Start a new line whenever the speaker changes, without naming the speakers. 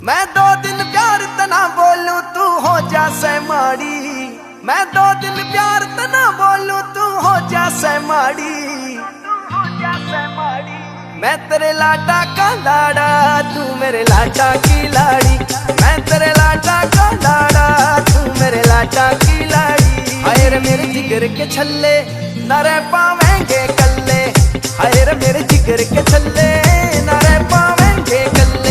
मैं 2 दिन प्यार तना बोलूं तू हो जा माड़ी। मैं 2 दिन प्यार तना बोलूं तू हो जा माड़ी। मैं तेरे लाडा का लाड़ा तू मेरे लाडा की लाड़ी। मैं तेरे लाडा का लाड़ा तू मेरे लाडा की लाड़ी। हाय रे मेरे जिगर के छल्ले ना रह पावेंगे कल्ले। हाय रे मेरे जिगर के छल्ले ना रह पावेंगे कल्ले।